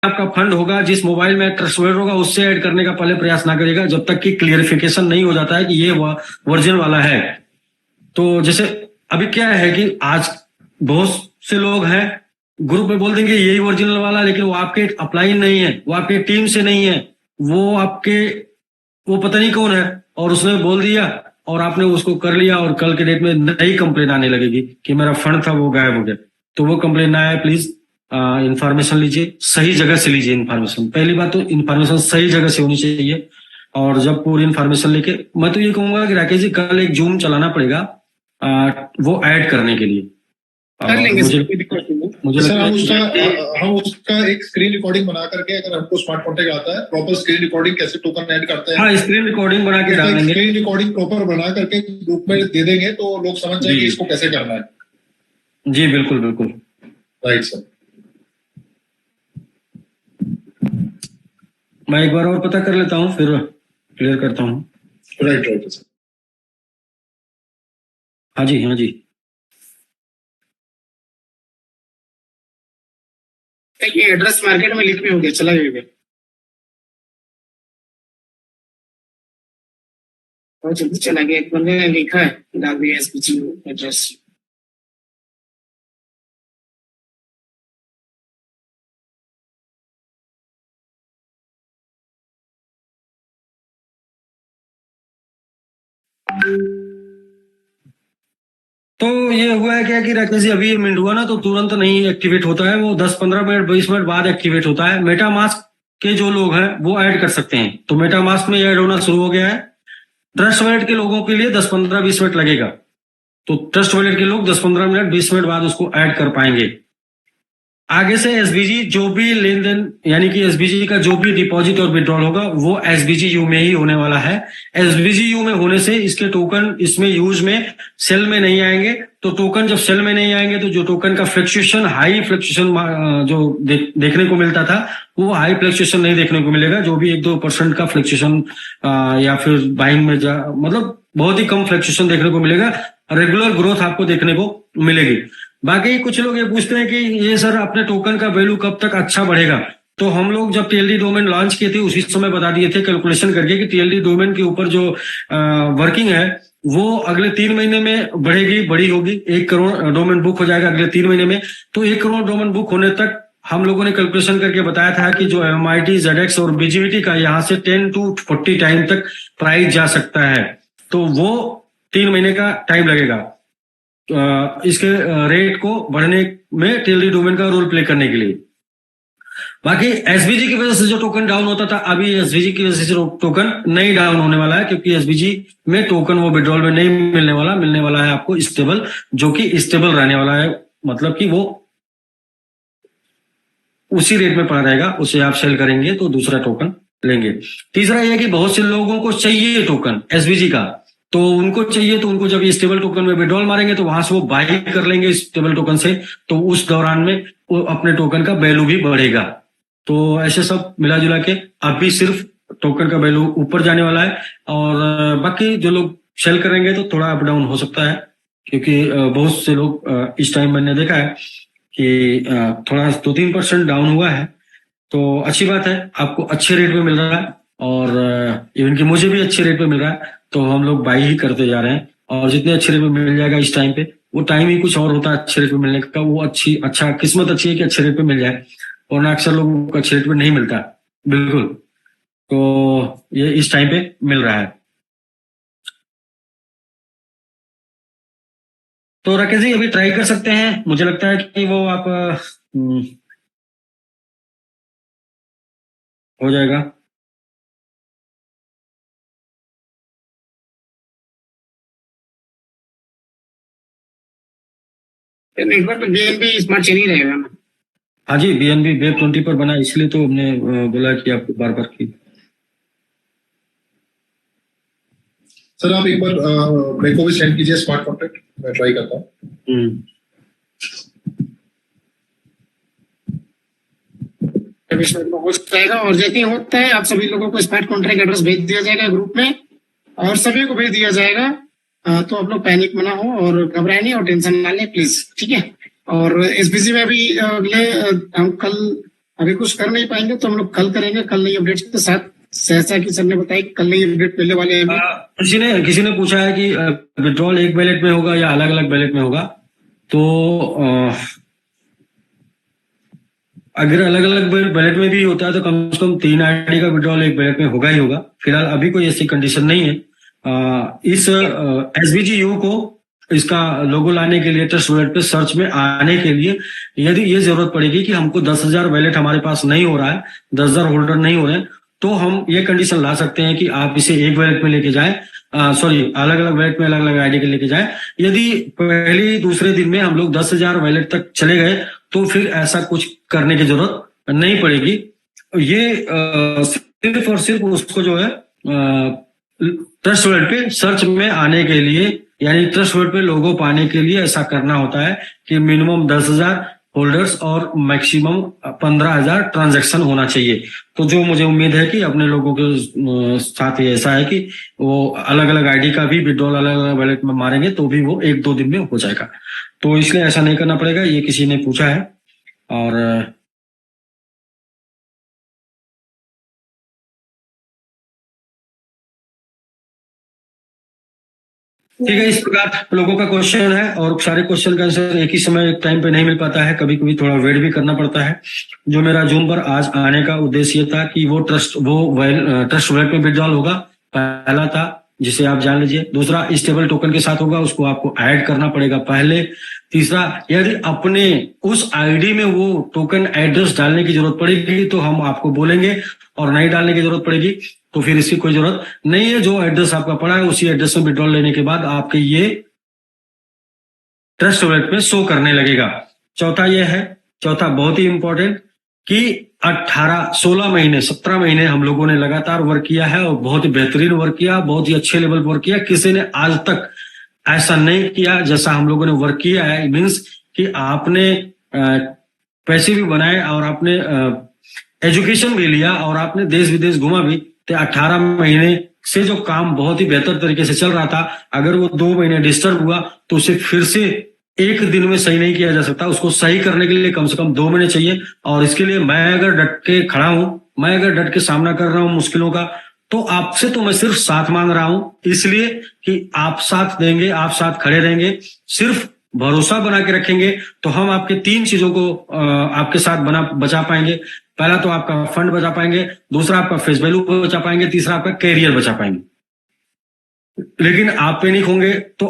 आपका फंड होगा, जिस मोबाइल में ट्रस्टवर्दी होगा उससे ऐड करने का पहले प्रयास ना करिएगा जब तक कि क्लियरिफिकेशन नहीं हो जाता है कि ये वर्जन वाला है। तो जैसे अभी क्या है कि आज बहुत से लोग हैं ग्रुप में बोल देंगे यही ओरिजिनल वाला, लेकिन वो आपके अप्लाई नहीं है, वो आपके टीम से नहीं है, वो पता नहीं कौन है और उसने बोल दिया और आपने उसको कर लिया और कल के डेट में नई कंप्लेन आने लगेगी कि मेरा फंड था वो गायब हो गया। तो वो कंप्लेन ना आए, प्लीज इंफॉर्मेशन लीजिए, सही जगह से लीजिए इंफॉर्मेशन। पहली बात तो इंफॉर्मेशन सही जगह से होनी चाहिए। और जब पूरी इंफॉर्मेशन लेके, मैं तो ये कहूंगा कि राकेश जी कल एक जूम चलाना पड़ेगा वो ऐड करने के लिए। कर लेंगे मुझे सर, हम उसका एक स्क्रीन रिकॉर्डिंग बना करके, अगर हमको स्मार्ट कॉन्ट्रैक्ट आता है, प्रॉपर स्क्रीन रिकॉर्डिंग कैसे टोकन ऐड करते हैं, हाँ स्क्रीन रिकॉर्डिंग बना के डालेंगे, स्क्रीन रिकॉर्डिंग प्रॉपर बना करके ग्रुप में दे देंगे तो लोग समझ जाएंगे इसको कैसे करना है। जी बिल्कुल बिल्कुल, राइट सर। मैं एक बार और पता कर लेता हूँ फिर क्लियर करता हूँ। Right sir. हाँ जी हाँ जी, ये एड्रेस मार्केट में लिख भी हो गया, चला गया बहुत जल्दी चला गया। एक बंदे ने लिखा है, डाल दिया एसपीजी एड्रेस। तो ये हुआ है क्या कि राकेश जी अभी मिंट हुआ ना तो तुरंत नहीं एक्टिवेट होता है, वो 10-15 मिनट 20 मिनट बाद एक्टिवेट होता है। मेटामास्क के जो लोग हैं वो ऐड कर सकते हैं, तो मेटामास्क में ऐड होना शुरू हो गया है। ट्रस्ट वॉलेट के लोगों के लिए 10-15-20 मिनट लगेगा, तो ट्रस्ट वॉलेट के लोग 10-15 मिनट 20 मिनट बाद उसको ऐड कर पाएंगे। आगे से एसबीजी जो भी लेन देन, यानी कि एसबीजी का जो भी डिपॉजिट और विड्रॉल होगा वो एसबीजी यू में ही होने वाला है। एसबीजी यू में होने से इसके टोकन इसमें यूज में सेल में नहीं आएंगे। तो टोकन जब सेल में नहीं आएंगे तो जो टोकन का फ्लक्चुएशन, हाई फ्लक्चुएशन जो देखने को मिलता था वो हाई फ्लक्चुएशन नहीं देखने को मिलेगा। जो भी 1-2% का फ्लक्चुएशन या फिर बाइंग में मतलब बहुत ही कम फ्लक्चुएशन देखने को मिलेगा, रेगुलर ग्रोथ आपको देखने को मिलेगी। बाकी कुछ लोग ये पूछते हैं कि ये सर अपने टोकन का वैल्यू कब तक अच्छा बढ़ेगा। तो हम लोग जब टीएलडी डोमेन लॉन्च किए थे उसी समय बता दिए थे कैलकुलेशन करके कि टीएलडी डोमेन के ऊपर जो वर्किंग है वो अगले 3 महीने में बड़ी होगी। 1 करोड़ डोमेन बुक हो जाएगा अगले 3 महीने में। तो 1 करोड़ डोमेन बुक होने तक हम लोगों ने कैलकुलेशन करके बताया था कि जो MIT, ZX और BGVT का यहाँ से 10 to 40 टाइम तक प्राइस जा सकता है। तो वो 3 महीने का टाइम लगेगा इसके रेट को बढ़ने में टीएलडी डोमेन का रोल प्ले करने के लिए। बाकी एसबीजी की वजह से जो टोकन डाउन होता था, अभी एसबीजी की वजह से टोकन नहीं डाउन होने वाला है, क्योंकि एसबीजी में टोकन वो विड्रॉल में नहीं मिलने वाला है आपको स्टेबल, जो कि स्टेबल रहने वाला है। मतलब कि वो उसी रेट में पड़ा रहेगा, उसे आप सेल करेंगे तो दूसरा टोकन लेंगे। तीसरा यह कि बहुत से लोगों को चाहिए टोकन एसबीजी का, तो उनको चाहिए तो उनको जब ये स्टेबल टोकन में विड्रॉल मारेंगे तो वहां से वो बाई कर लेंगे स्टेबल टोकन से, तो उस दौरान में वो अपने टोकन का वैल्यू भी बढ़ेगा। तो ऐसे सब मिला जुला के अभी सिर्फ टोकन का वैल्यू ऊपर जाने वाला है, और बाकी जो लोग सेल करेंगे तो थोड़ा अप डाउन हो सकता है, क्योंकि बहुत से लोग इस टाइम मैंने देखा है कि थोड़ा 2-3% डाउन हुआ है। तो अच्छी बात है, आपको अच्छे रेट पे मिल रहा है और इवन कि मुझे भी अच्छे रेट पे मिल रहा है, तो हम लोग बाई ही करते जा रहे हैं। और जितने अच्छे रेट पे मिल जाएगा इस टाइम पे, वो टाइम ही कुछ और होता है अच्छे रेट पे मिलने का। वो अच्छा किस्मत अच्छी है कि अच्छे रेट पे मिल जाए, और ना अक्सर लोगों को अच्छे रेट पे नहीं मिलता। बिल्कुल, तो ये इस टाइम पे मिल रहा है। तो राकेश जी अभी ट्राई कर सकते हैं, मुझे लगता है कि वो आप हो जाएगा। नेटवर्क पे बीएनबी स्मार्ट चेन ही रहेगा ना? हाँ जी, बीएनबी वेब 20 पर बना, इसलिए तो हमने बोला कि आपको बार बार की। सर आप एक बार मेरे को भी सेंड कीजिए स्मार्ट कॉन्ट्रैक्ट, मैं ट्राई करता हूँ। हो जाएगा, और जैसे ही होता है आप सभी लोगों को स्मार्ट कॉन्ट्रैक्ट एड्रेस भेज दिया जाएगा ग्रुप में, और सभी को भेज दिया जाएगा। तो आप लोग पैनिक ना हो और घबराए नहीं और टेंशन ना ले प्लीज, ठीक है। और एसबीसी में भी अगले हम कल अभी कुछ कर नहीं पाएंगे तो हम लोग कल करेंगे, कल नई अपडेट के साथ। सहसा की सर ने बताया कि कल नई अपडेट मिलने वाले हैं। किसी ने पूछा है कि विड्रॉल एक बैलेट में होगा या अलग अलग बैलेट में होगा। तो अगर अलग अलग बैलेट में भी होता है तो कम से कम 3 आईडी का विड्रॉल एक बैलेट में होगा ही होगा। फिलहाल अभी कोई ऐसी कंडीशन नहीं है। इस SVGU को इसका लोगो लाने के लिए ट्रस्ट वॉलेट पे सर्च में आने के लिए यदि ये जरूरत पड़ेगी कि हमको 10,000 वैलेट हमारे पास नहीं हो रहा है, 10,000 होल्डर नहीं हो रहे हैं, तो हम ये कंडीशन ला सकते हैं कि आप इसे एक वैलेट में लेके जाएं, अलग अलग वैलेट में अलग अलग आईडी के लेके जाएं। यदि पहले दूसरे दिन में हम लोग 10,000 वैलेट तक चले गए तो फिर ऐसा कुछ करने की जरूरत नहीं पड़ेगी। ये सिर्फ और सिर्फ उसको जो है ट्रस्ट वॉलेट पे सर्च में आने के लिए, यानी ट्रस्ट वॉलेट पे लोगो पाने के लिए ऐसा करना होता है कि मिनिमम 10,000 होल्डर्स और मैक्सिमम 15,000 ट्रांजैक्शन होना चाहिए। तो जो मुझे उम्मीद है कि अपने लोगों के साथ ही ऐसा है कि वो अलग अलग आईडी का भी विड्रॉल अलग अलग वैलेट में मारेंगे तो भी वो 1-2 दिन में हो जाएगा। तो इसलिए ऐसा नहीं करना पड़ेगा, ये किसी ने पूछा है। और ठीक है, इस प्रकार लोगों का क्वेश्चन है और सारे क्वेश्चन का आंसर एक ही समय एक टाइम पे नहीं मिल पाता है, कभी कभी थोड़ा वेट भी करना पड़ता है। जो मेरा जूम पर आज आने का उद्देश्य था कि वो ट्रस्ट वॉलेट में विड्रॉल होगा, पहला था जिसे आप जान लीजिए। दूसरा स्टेबल टोकन के साथ होगा, उसको आपको ऐड करना पड़ेगा पहले। तीसरा, यदि अपने उस आईडी में वो टोकन एड्रेस डालने की जरूरत पड़ेगी तो हम आपको बोलेंगे, और नहीं डालने की जरूरत पड़ेगी तो फिर इसकी कोई जरूरत नहीं है। जो एड्रेस आपका पड़ा है उसी एड्रेस में विड्रॉल लेने के बाद आपके ये ट्रस्ट वॉलेट में शो करने लगेगा। चौथा बहुत ही इंपॉर्टेंट कि 16 महीने 17 महीने हम लोगों ने लगातार वर्क किया है और बहुत ही बेहतरीन वर्क किया, बहुत ही अच्छे लेवल पर वर्क किया। किसी ने आज तक ऐसा नहीं किया जैसा हम लोगों ने वर्क किया है। मीन्स कि आपने पैसे भी बनाए और आपने एजुकेशन भी लिया और आपने देश विदेश घुमा भी, तो 18 महीने से जो काम बहुत ही बेहतर तरीके से चल रहा था, अगर वो 2 महीने डिस्टर्ब हुआ तो उसे फिर से एक दिन में सही नहीं किया जा सकता। उसको सही करने के लिए कम से कम 2 महीने चाहिए। और इसके लिए मैं अगर डट के खड़ा हूं, मैं अगर डट के सामना कर रहा हूं मुश्किलों का, तो आपसे तो मैं सिर्फ साथ मांग रहा हूं, इसलिए कि आप साथ देंगे, आप साथ खड़े रहेंगे, सिर्फ भरोसा बना के रखेंगे तो हम आपके 3 चीजों को आपके साथ बचा पाएंगे। पहला तो आपका फंड बचा पाएंगे, दूसरा आपका फेस वैल्यू बचा पाएंगे, तीसरा आपका कैरियर बचा पाएंगे। लेकिन आप पैनिक होंगे तो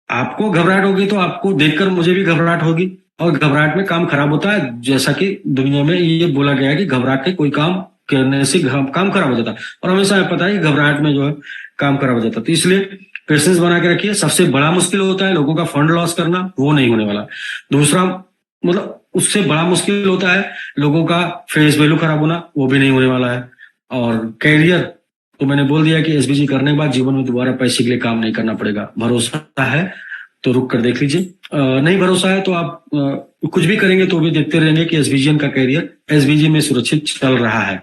आपको घबराहट होगी तो आपको देखकर मुझे भी घबराहट होगी, और घबराहट में काम खराब होता है। जैसा कि दुनिया में ये बोला गया है कि घबराहट के कोई काम करने से काम खराब हो जाता है, और हमेशा हमें पता है कि घबराहट में जो है काम खराब हो जाता है। तो इसलिए पेशेंस बना के रखिए। सबसे बड़ा मुश्किल होता है लोगों का फंड लॉस करना, वो नहीं होने वाला। दूसरा, मतलब उससे बड़ा मुश्किल होता है लोगों का फेस वैल्यू खराब होना, वो भी नहीं होने वाला है। और कैरियर तो मैंने बोल दिया कि SVG करने के बाद जीवन में दोबारा पैसे के लिए काम नहीं करना पड़ेगा। भरोसा है तो रुक कर देख लीजिए, नहीं भरोसा है तो आप कुछ भी करेंगे तो भी देखते रहेंगे कि SVGN का कैरियर SVG में सुरक्षित चल रहा है।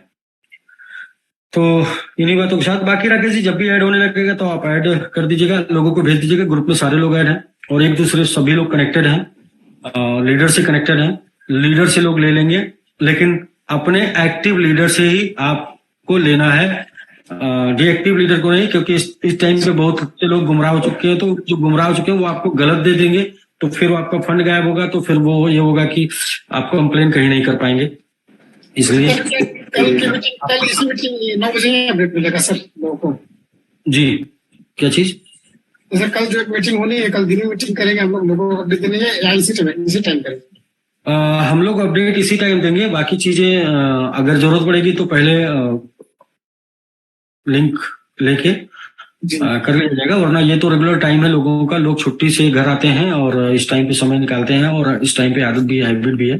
तो इन्हीं बातों के साथ बाकी राकेश जी, जब भी ऐड होने लगेगा तो आप ऐड कर दीजिएगा, लोगों को भेज दीजिएगा। ग्रुप में सारे लोग ऐड हैं और एक दूसरे सभी लोग कनेक्टेड हैं, लीडर से कनेक्टेड हैं। लीडर से लोग ले लेंगे, लेकिन अपने एक्टिव लीडर से ही आपको लेना है, डीएक्टिव लीडर को नहीं, क्योंकि इस टाइम पे बहुत से लोग गुमराह हो चुके हैं। तो जो गुमराह हो चुके हैं वो आपको गलत दे देंगे, तो फिर आपका फंड गायब होगा, तो फिर वो ये होगा कि आप कंप्लेन कहीं नहीं कर पाएंगे। इसलिए कल इसी मीटिंग 9 बजे अपडेट मिलेगा सर लोगों को। जी, क्या चीज? सर कल जो एक मीटिंग होनी है, कल दिन में मीटिंग करेंगे हम लोगों को अपडेट देनी है, या इसी टाइम करेंगे? हम लोग अपडेट इसी टाइम देंगे। बाकी चीजें अगर जरूरत पड़ेगी तो पहले लिंक लेके कर लिया जाएगा, वरना ये तो रेगुलर टाइम है लोगों का। लोग छुट्टी से घर आते हैं और इस टाइम पे समय निकालते हैं, और इस टाइम पे आदत भी है, हैबिट भी है।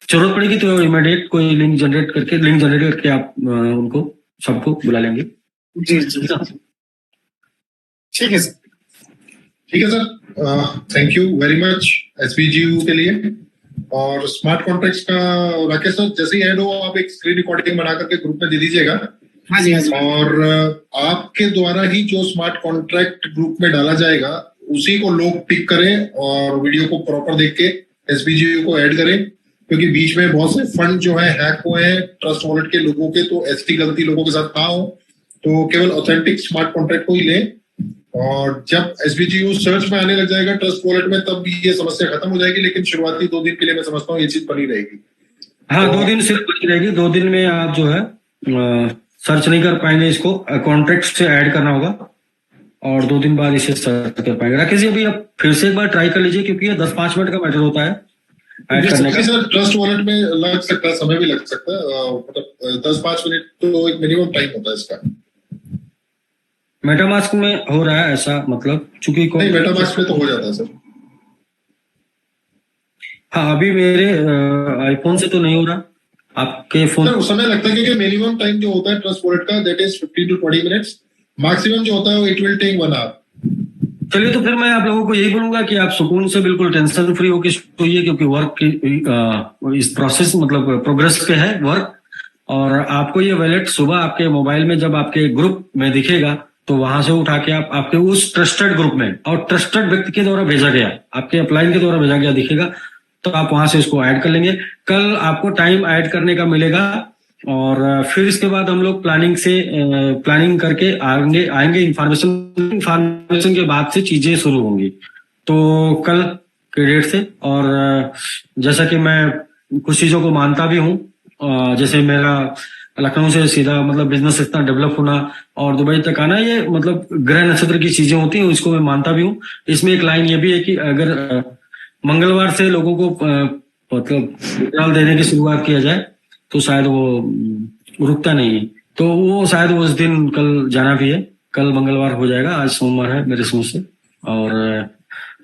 जरूरत पड़ेगी तो इमीडिएट कोई लिंक जनरेट करके आप उनको सबको बुला लेंगे। जी जी ठीक है सर। ठीक है sir, thank you very much SVGU के लिए। और स्मार्ट कॉन्ट्रैक्ट्स का राकेश सर जैसे ही ऐड हो आप एक स्क्रीन रिकॉर्डिंग बना करके ग्रुप में दे दीजिएगा। हाँ जी हाँ जी। और आपके द्वारा ही जो स्मार्ट कॉन्ट्रैक्ट ग्रुप में डाला जाएगा उसी को लोग टिक करें और वीडियो को प्रॉपर देख के SVGU को ऐड करें। क्योंकि बीच में बहुत से फंड जो है हैक हुए हैं ट्रस्ट वॉलेट के लोगों के, तो ऐसी गलती लोगों के साथ ना हो तो केवल ऑथेंटिक स्मार्ट कॉन्ट्रैक्ट को ही ले। और जब SVGU सर्च में आने लग जाएगा ट्रस्ट वॉलेट में, तब ये समस्या खत्म हो जाएगी, लेकिन शुरुआती 2 दिन के लिए मैं समझता हूँ ये चीज बनी रहेगी। हाँ, 2 दिन सिर्फ बची रहेगी। 2 दिन में आप जो है सर्च नहीं कर पाएंगे, इसको कॉन्ट्रैक्ट से ऐड करना होगा और 2 दिन बाद इसे सर्च कर पाएंगे। राकेश जी, अभी आप फिर से एक बार ट्राई कर लीजिए, क्योंकि ये 10-5 मिनट का मैटर होता है ऐड करने का। सर ट्रस्ट वॉलेट में लग सकता है, समय भी लग सकता है, मतलब 10-5 मिनट तो एक मिनिमम टाइम होता है इसका। मेटामास्क में हो रहा है ऐसा, मतलब चूंकि नहीं, मेटामास्क में तो हो जाता है सर। हाँ, अभी मेरे आईफोन से तो नहीं हो रहा, आपके फोन सर उस समय लगता है कि मिनिमम टाइम जो होता है ट्रस्ट वॉलेट का that is 15 to 20 minutes, maximum जो होता है इट विल टेक 1 आवर। चलिए, तो फिर मैं आप लोगों को यही बोलूंगा कि आप सुकून से बिल्कुल टेंशन फ्री होकर सोइए, क्योंकि वर्क की इस प्रोसेस मतलब प्रोग्रेस पे है वर्क। और आपको ये वॉलेट सुबह आपके मोबाइल में जब आपके ग्रुप में दिखेगा, तो वहां से उठा के आप आपके उस ट्रस्टेड ग्रुप में और ट्रस्टेड व्यक्ति के द्वारा भेजा गया, आपके अपलाइन के द्वारा भेजा गया दिखेगा, तो आप वहां से इसको ऐड कर लेंगे। कल आपको टाइम ऐड करने का मिलेगा और फिर इसके बाद हम लोग प्लानिंग करके आएंगे इन्फॉर्मेशन के बाद से चीजें शुरू होंगी। तो कल के डेट से, और जैसा कि मैं कुछ चीजों को मानता भी हूँ, जैसे मेरा लखनऊ से सीधा मतलब बिजनेस इतना डेवलप होना और दुबई तक आना, ये मतलब ग्रह नक्षत्र की चीजें होती हैं, इसको मैं मानता भी हूँ। इसमें एक लाइन ये भी है कि अगर मंगलवार से लोगों को मतलब विड्रॉल देने की शुरुआत किया जाए तो शायद वो रुकता नहीं है, तो वो शायद उस दिन कल जाना भी है। कल मंगलवार हो जाएगा, आज सोमवार है मेरे समझ से, और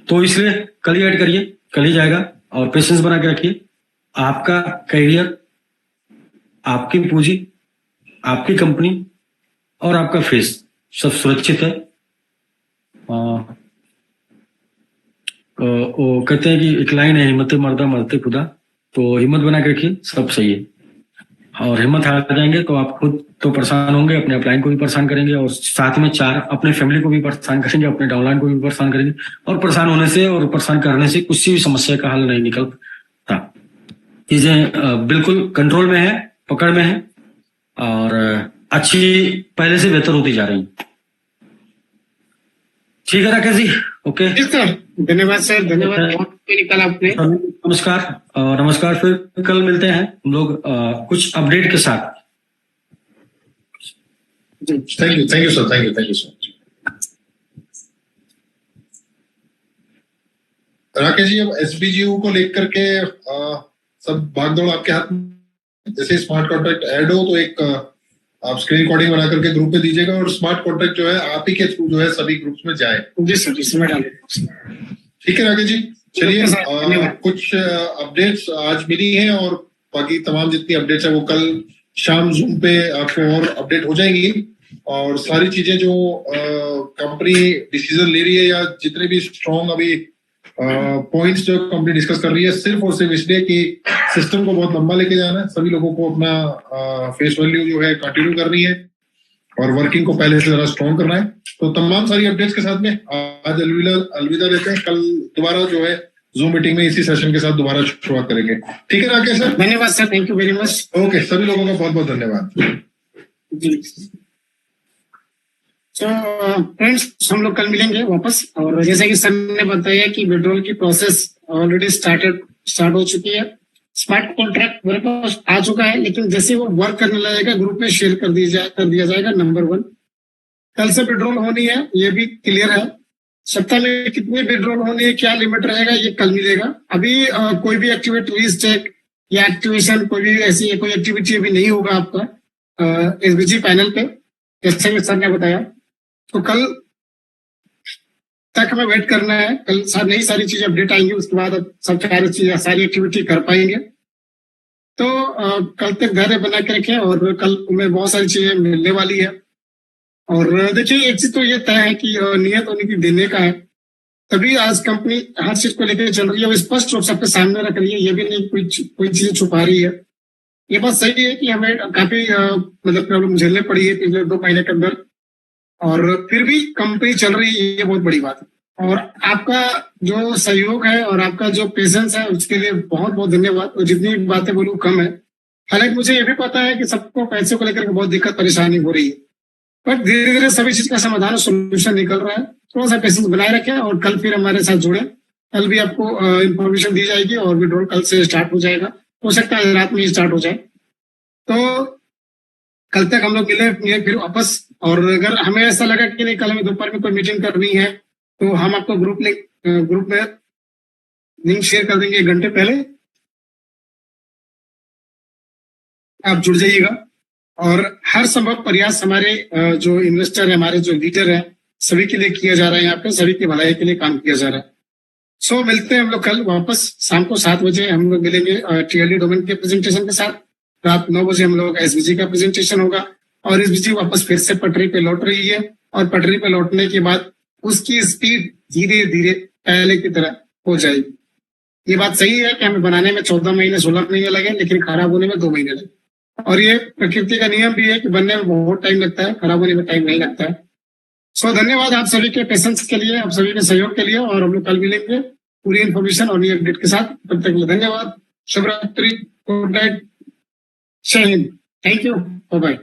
तो इसलिए कल ही ऐड करिए, कल ही जाएगा। और पेशेंस बना के रखिए। आपका करियर, आपकी पूंजी, आपकी कंपनी और आपका फेस सब सुरक्षित है। वो कहते हैं कि एक लाइन है, हिम्मत मर्दा मरते खुदा, तो हिम्मत बना के रखिए, सब सही है। और हिम्मत हार जाएंगे तो आप खुद तो परेशान होंगे, अपने अपलाइन को भी परेशान करेंगे और साथ में 4 अपने फैमिली को भी परेशान करेंगे, अपने डाउनलाइन को भी परेशान करेंगे। और परेशान होने से और परेशान करने से किसी भी समस्या का हल नहीं निकलता। चीजें बिल्कुल कंट्रोल में है, पकड़ में है और अच्छी पहले से बेहतर होती जा रही। ठीक है राकेश जी, ओके सर, धन्यवाद सर, धन्यवाद कल आपने। नमस्कार, नमस्कार। फिर कल मिलते हैं हम लोग कुछ अपडेट के साथ। Thank you sir, thank you sir. Rakesh ji, अब SVGU को लेकर के सब भागदौड़ आपके हाथ में। जैसे स्मार्ट कॉन्ट्रैक्ट ऐड हो तो एक आप स्क्रीन रिकॉर्डिंग बना करके ग्रुप पे दीजिएगा और स्मार्ट कॉन्ट्रैक्ट जो है आप ही के थ्रू जो है सभी ग्रुप्स में जाए। जी सर, मैं डाल दूंगा। ठीक है राकेश जी, चलिए कुछ अपडेट्स आज मिली हैं और बाकी तमाम जितनी अपडेट्स है वो कल शाम जूम पे आपको और अपडेट हो जाएंगी। और सारी चीजें जो कंपनी डिसीजन ले रही है या जितने भी स्ट्रॉन्ग अभी पॉइंट्स जो कंपनी डिस्कस कर रही है, सिर्फ और सिर्फ इसलिए कि सिस्टम को बहुत लंबा लेके जाना है, सभी लोगों को अपना फेस वैल्यू जो है कंटिन्यू करनी है और वर्किंग को पहले से जरा स्ट्रॉन्ग करना है। तो तमाम सारी अपडेट्स के साथ में आज अलविदा लेते हैं। कल दोबारा जो है जूम मीटिंग में इसी सेशन के साथ दोबारा शुरुआत करेंगे। ठीक है राकेश सर, धन्यवाद sir, thank you very much. Okay, सभी लोगों का बहुत बहुत धन्यवाद जी। तो फ्रेंड्स, हम लोग कल मिलेंगे वापस। और जैसे कि सर ने बताया कि विड्रॉल की प्रोसेस ऑलरेडी स्टार्ट हो चुकी है। स्मार्ट कॉन्ट्रैक्ट मेरे पास आ चुका है, लेकिन जैसे वो वर्क करने लगेगा ग्रुप में शेयर कर दिया जाएगा। नंबर 1, कल से विड्रॉल होनी है, ये भी क्लियर है। सप्ताह में कितनी विड्रॉल होनी है, क्या लिमिट रहेगा, ये कल मिलेगा। अभी कोई भी एक्टिवेट रीचेक या एक्टिवेशन कोई भी ऐसी कोई एक्टिविटी अभी नहीं होगा आपका SVG पैनल पे, जैसे कि सर ने बताया। तो कल तक हमें वेट करना है। कल नई सारी चीजें अपडेट आएंगी, उसके बाद अब सब सारी एक्टिविटी कर पाएंगे। तो कल तक धैर्य बना के रखें और कल में बहुत सारी चीजें मिलने वाली है। और देखिए, एक चीज तो ये तय है कि नियत उनकी देने का है, तभी आज कंपनी हर चीज को लेकर चल रही है और स्पष्ट रूप से सबके सामने रख रही है। ये भी नहीं कोई चीजें छुपा रही है। ये बात सही है कि हमें काफी मतलब प्रॉब्लम झेलने पड़ी है पिछले 2 महीने के अंदर, और फिर भी कंपनी चल रही है, ये बहुत बड़ी बात है। और आपका जो सहयोग है और आपका जो पेशेंस है उसके लिए बहुत बहुत धन्यवाद। और जितनी बातें बोलूं कम है। हालांकि मुझे ये भी पता है कि सबको पैसे को लेकर के बहुत दिक्कत परेशानी हो रही है, पर धीरे धीरे सभी चीज का समाधान और सोल्यूशन निकल रहा है। थोड़ा सा पेशेंस बनाए रखें और कल फिर हमारे साथ जुड़े। कल भी आपको इंफॉर्मेशन दी जाएगी और विड्रॉल कल से स्टार्ट हो जाएगा। हो सकता है रात में ही स्टार्ट हो जाए, तो कल तक हम लोग मिले फिर वापस। और अगर हमें ऐसा लगा कि नहीं कल हमें दोपहर में कोई मीटिंग करनी है, तो हम आपको ग्रुप में लिंक शेयर कर देंगे 1 घंटे पहले, आप जुड़ जाइएगा। और हर संभव प्रयास हमारे जो इन्वेस्टर है, हमारे जो लीडर है, सभी के लिए किया जा रहा है। यहाँ पे सभी की भलाई के लिए काम किया जा रहा है। सो मिलते हैं हम लोग कल वापस शाम को 7 बजे हम लोग मिलेंगे टीएलडी डोमेन के प्रेजेंटेशन के साथ। रात 9 बजे हम लोग एसबीजी का प्रेजेंटेशन होगा और एसबीजी वापस फिर से पटरी पे लौट रही है। और पटरी पे लौटने के बाद उसकी स्पीड धीरे धीरे पहले की तरह हो जाएगी। ये बात सही है कि हमें बनाने में 14 महीने 16 महीने लगे, लेकिन खराब होने में 2 महीने लगे। और ये प्रकृति का नियम भी है कि बनने में बहुत टाइम लगता है, खराब होने में टाइम नहीं लगता है। सो धन्यवाद आप सभी के पेशेंस के लिए, आप सभी के सहयोग के लिए। और हम लोग कल मिलेंगे पूरी इन्फॉर्मेशन और नई अपडेट के साथ। तब तक के लिए धन्यवाद। शुभ रात्रि, गुड नाइट, जय Hind, thank you, bye bye.